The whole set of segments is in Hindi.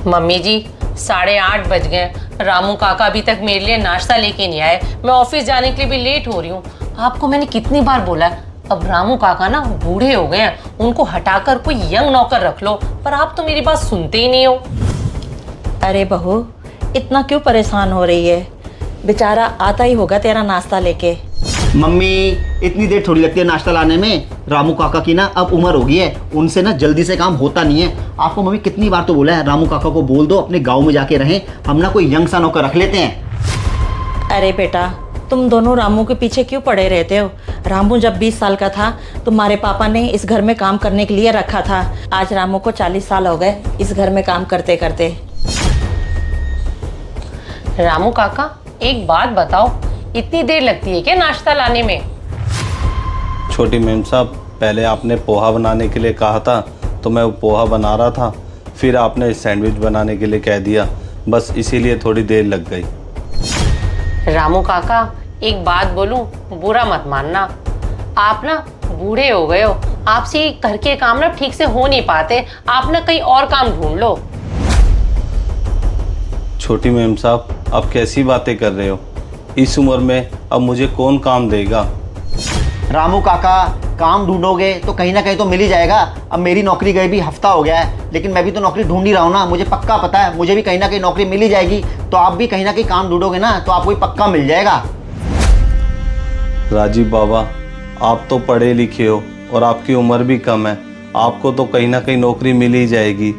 मम्मी जी 8:30 बज गए। रामू काका अभी तक मेरे लिए नाश्ता लेके नहीं आए। मैं ऑफिस जाने के लिए भी लेट हो रही हूँ। आपको मैंने कितनी बार बोला है, अब रामू काका ना बूढ़े हो गए हैं, उनको हटाकर कोई यंग नौकर रख लो, पर आप तो मेरी बात सुनते ही नहीं हो। अरे बहू, इतना क्यों परेशान हो रही है? बेचारा आता ही होगा तेरा नाश्ता लेके। मम्मी इतनी देर थोड़ी लगती है नाश्ता लाने में। रामू काका की ना अब उम्र हो गई है, उनसे ना जल्दी से काम होता नहीं है। आपको मम्मी कितनी बार तो बोला है, रामू काका को बोल दो अपने गांव में जाके रहें, हम ना कोई यंग सा नौकर रख लेते हैं। अरे बेटा, तुम दोनों रामू के पीछे क्यों पड़े रहते हो? रामू जब 20 साल का था तुम्हारे पापा ने इस घर में काम करने के लिए रखा था। आज रामू को 40 साल हो गए इस घर में काम करते करते। रामू काका एक बात बताओ, इतनी देर लगती है क्या नाश्ता लाने में? छोटी मेम साहब, पहले आपने पोहा बनाने के लिए कहा था तो मैं वो पोहा बना रहा था, फिर आपने सैंडविच बनाने के लिए कह दिया, बस इसीलिए थोड़ी देर लग गई। रामू काका एक बात बोलूं, बुरा मत मानना, आप ना बूढ़े हो गए हो, आपसे घर के काम ना ठीक से हो नहीं पाते, आप ना कहीं और काम ढूंढ लो। छोटी मेम साहब, आप कैसी बातें कर रहे हो? इस उम्र में अब मुझे कौन काम देगा? रामू काका काम ढूंढोगे तो कहीं ना कहीं तो मिल ही जाएगा। अब मेरी नौकरी गई भी हफ्ता हो गया है, लेकिन मैं भी तो नौकरी ढूंढ ही रहा हूँ ना। मुझे पक्का पता है मुझे भी कहीं ना कहीं नौकरी मिल ही जाएगी। तो आप भी कहीं ना कहीं काम ढूंढोगे ना तो आपको भी पक्का मिल जाएगा। राजीव बाबा, आप तो पढ़े लिखे हो और आपकी उम्र भी कम है, आपको तो कहीं ना कहीं नौकरी मिल ही जाएगी,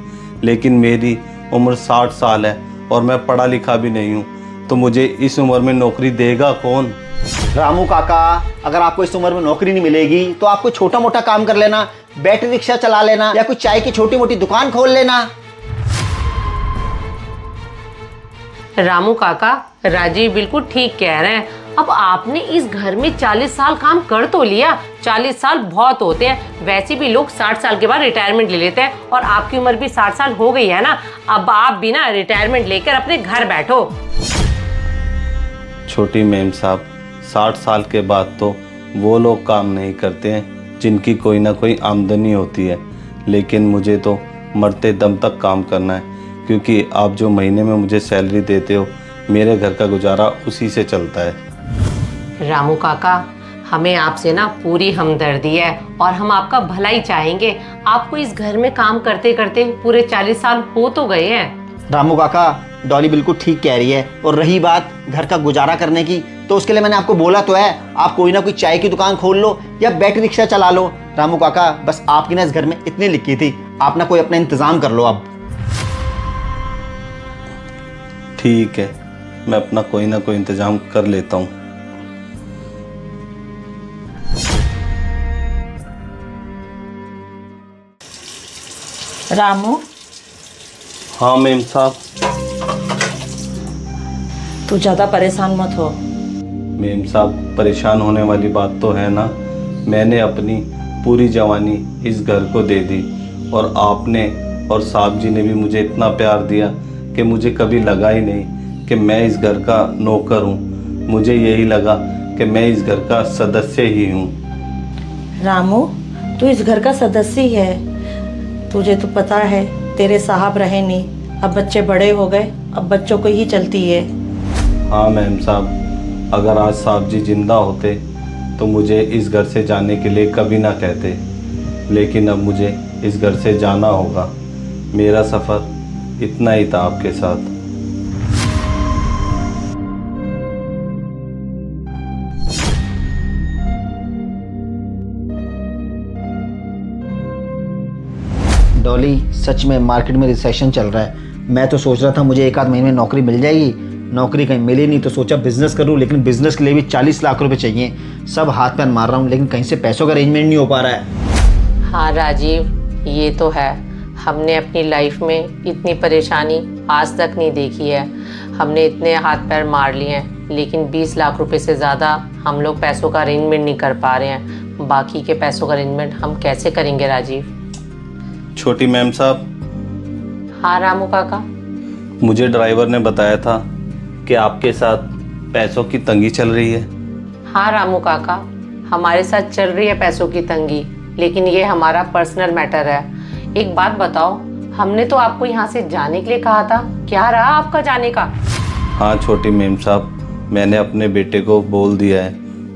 लेकिन मेरी उम्र 60 साल है और मैं पढ़ा लिखा भी नहीं हूँ, तो मुझे इस उम्र में नौकरी देगा कौन? रामू काका, अगर आपको इस उम्र में नौकरी नहीं मिलेगी तो आप कोई छोटा मोटा काम कर लेना, बैटरी रिक्शा चला लेना या कोई चाय की छोटी मोटी दुकान खोल लेना। रामू काका, राजीव बिल्कुल ठीक कह रहे हैं। अब आपने इस घर में 40 साल काम कर तो लिया, 40 साल बहुत होते हैं, वैसे भी लोग 60 साल के बाद रिटायरमेंट ले लेते हैं, और आपकी उम्र भी 60 साल हो गई है ना। अब आप भी ना रिटायरमेंट लेकर अपने घर बैठो। छोटी मेम साहब, 60 साल के बाद तो वो लोग काम नहीं करते हैं जिनकी कोई ना कोई आमदनी होती है, लेकिन मुझे तो मरते दम तक काम करना है, क्योंकि आप जो महीने में मुझे सैलरी देते हो, मेरे घर का गुजारा उसी से चलता है। रामू काका, हमें आपसे ना पूरी हमदर्दी है और हम आपका भला ही चाहेंगे। आपको इस घर में काम करते करते पूरे 40 साल हो तो गए हैं। रामू काका, डॉली बिल्कुल ठीक कह रही है। और रही बात घर का गुजारा करने की, तो उसके लिए मैंने आपको बोला तो है, आप कोई ना कोई चाय की दुकान खोल लो या बैटरी रिक्शा चला लो। रामू काका, बस आपकी ना इस घर में इतनी लिखी थी, आप ना कोई अपना इंतजाम कर लो अब। ठीक है, मैं अपना कोई ना कोई इंतजाम कर लेता हूँ। रामू, हाँ मेम साहब। तू ज़्यादा परेशान मत हो। मेम साहब, परेशान होने वाली बात तो है ना, मैंने अपनी पूरी जवानी इस घर को दे दी, और आपने और साहब जी ने भी मुझे इतना प्यार दिया कि मुझे कभी लगा ही नहीं कि मैं इस घर का नौकर हूँ। मुझे यही लगा कि मैं इस घर का सदस्य ही हूँ। रामू, तू इस घर का सदस्य ही है। तुझे तो पता है तेरे साहब रहे नहीं, अब बच्चे बड़े हो गए, अब बच्चों को ही चलती है। हाँ मैम साहब, अगर आज साहब जी जिंदा होते तो मुझे इस घर से जाने के लिए कभी ना कहते, लेकिन अब मुझे इस घर से जाना होगा। मेरा सफ़र इतना ही था आपके साथ। डॉली, सच में मार्केट में रिसेशन चल रहा है। मैं तो सोच रहा था मुझे एक आध महीने में नौकरी मिल जाएगी, नौकरी कहीं मिली नहीं तो सोचा बिजनेस करूं, लेकिन बिजनेस के लिए भी 40 लाख रुपए चाहिए। सब हाथ पैर मार रहा हूं, लेकिन कहीं से पैसों का अरेंजमेंट नहीं हो पा रहा है। हाँ राजीव, ये तो है, हमने अपनी लाइफ में इतनी परेशानी आज तक नहीं देखी है। हमने इतने हाथ पैर मार लिए हैं, लेकिन 20 लाख रुपए से ज़्यादा हम लोग पैसों का अरेंजमेंट नहीं कर पा रहे हैं। बाकी के पैसों का अरेंजमेंट हम कैसे करेंगे राजीव? छोटी मैम साहब। हाँ रामू काका। मुझे ड्राइवर ने बताया था कि आपके साथ पैसों की तंगी चल रही है। हाँ रामू काका, हमारे साथ चल रही है पैसों की तंगी, लेकिन ये हमारा पर्सनल मैटर है। एक बात बताओ, हमने तो आपको यहाँ से जाने के लिए कहा था, क्या रहा आपका जाने का? हाँ छोटी मेम साहब, मैंने अपने बेटे को बोल दिया है,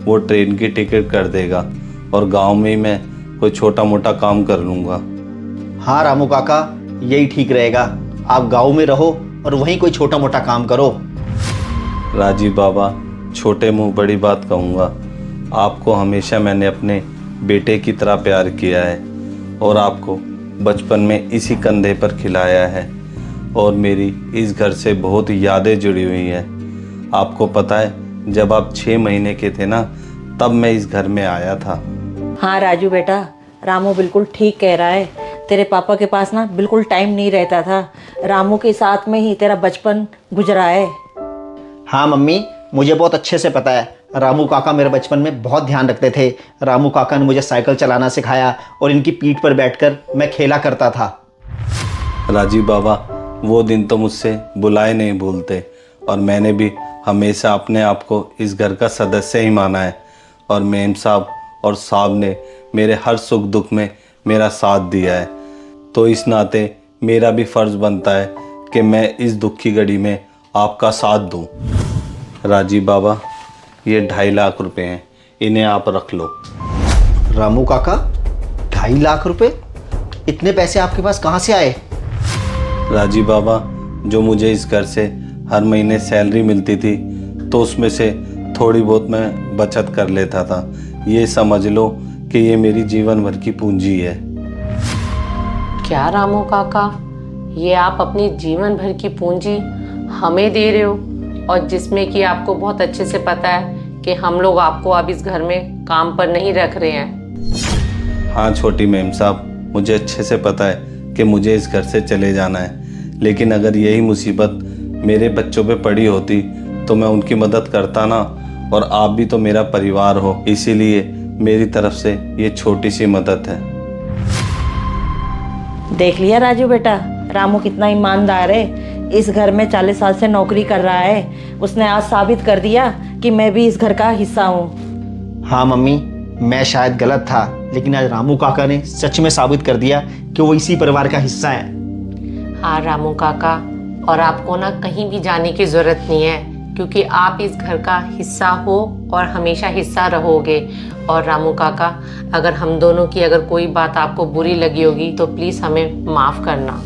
वो ट्रेन की टिकट कर देगा और गांव में ही मैं कोई छोटा मोटा काम कर लूँगा। हाँ रामू काका, यही ठीक रहेगा। आप गांव में रहो और वहीं कोई छोटा मोटा काम करो। राजीव बाबा, छोटे मुंह बड़ी बात कहूँगा, आपको हमेशा मैंने अपने बेटे की तरह प्यार किया है और आपको बचपन में इसी कंधे पर खिलाया है और मेरी इस घर से बहुत यादें जुड़ी हुई हैं। आपको पता है, जब आप 6 महीने के थे ना, तब मैं इस घर में आया था। हाँ राजू बेटा, रामू बिल्कुल ठीक कह रहा है। तेरे पापा के पास ना बिल्कुल टाइम नहीं रहता था। रामू के साथ में ही तेरा बचपन गुजरा है। हाँ मम्मी, मुझे बहुत अच्छे से पता है। रामू काका मेरे बचपन में बहुत ध्यान रखते थे। रामू काका ने मुझे साइकिल चलाना सिखाया और इनकी पीठ पर बैठकर मैं खेला करता था। राजीव बाबा, वो दिन तो मुझसे बुलाए नहीं भूलते और मैंने भी हमेशा अपने आप को इस घर का सदस्य ही माना है और मेम साहब और साहब ने मेरे हर सुख दुख में मेरा साथ दिया है। तो इस नाते मेरा भी फ़र्ज़ बनता है कि मैं इस दुख की घड़ी में आपका साथ दूं। राजीव बाबा, ये 2.5 लाख रुपए हैं, इन्हें आप रख लो। रामू काका, 2.5 लाख रुपए? इतने पैसे आपके पास कहाँ से आए? राजीव बाबा, जो मुझे इस घर से हर महीने सैलरी मिलती थी तो उसमें से थोड़ी बहुत मैं बचत कर लेता था। ये समझ लो कि ये मेरी जीवन भर की पूंजी है। क्या रामू काका, ये आप अपनी जीवन भर की पूंजी हमें दे रहे हो, और जिसमें कि आपको बहुत अच्छे से पता है कि हम लोग आपको अब इस घर में काम पर नहीं रख रहे हैं। हाँ छोटी मेम साहब, मुझे अच्छे से पता है कि मुझे इस घर से चले जाना है, लेकिन अगर यही मुसीबत मेरे बच्चों पे पड़ी होती तो मैं उनकी मदद करता ना, और आप भी तो मेरा परिवार हो, इसीलिए मेरी तरफ से ये छोटी सी मदद है। देख लिया राजू बेटा, रामू कितना ईमानदार है। इस घर में 40 साल से नौकरी कर रहा है। उसने आज साबित कर दिया कि मैं भी इस घर का हिस्सा हूँ। हाँ मम्मी, मैं शायद गलत था, लेकिन आज रामू काका ने सच में साबित कर दिया कि वो इसी परिवार का हिस्सा है। हाँ रामू काका, और आपको ना कहीं भी जाने की ज़रूरत नहीं है, क्योंकि आप इस घर का हिस्सा हो और हमेशा हिस्सा रहोगे। और रामू काका, अगर हम दोनों की अगर कोई बात आपको बुरी लगी होगी तो प्लीज़ हमें माफ़ करना।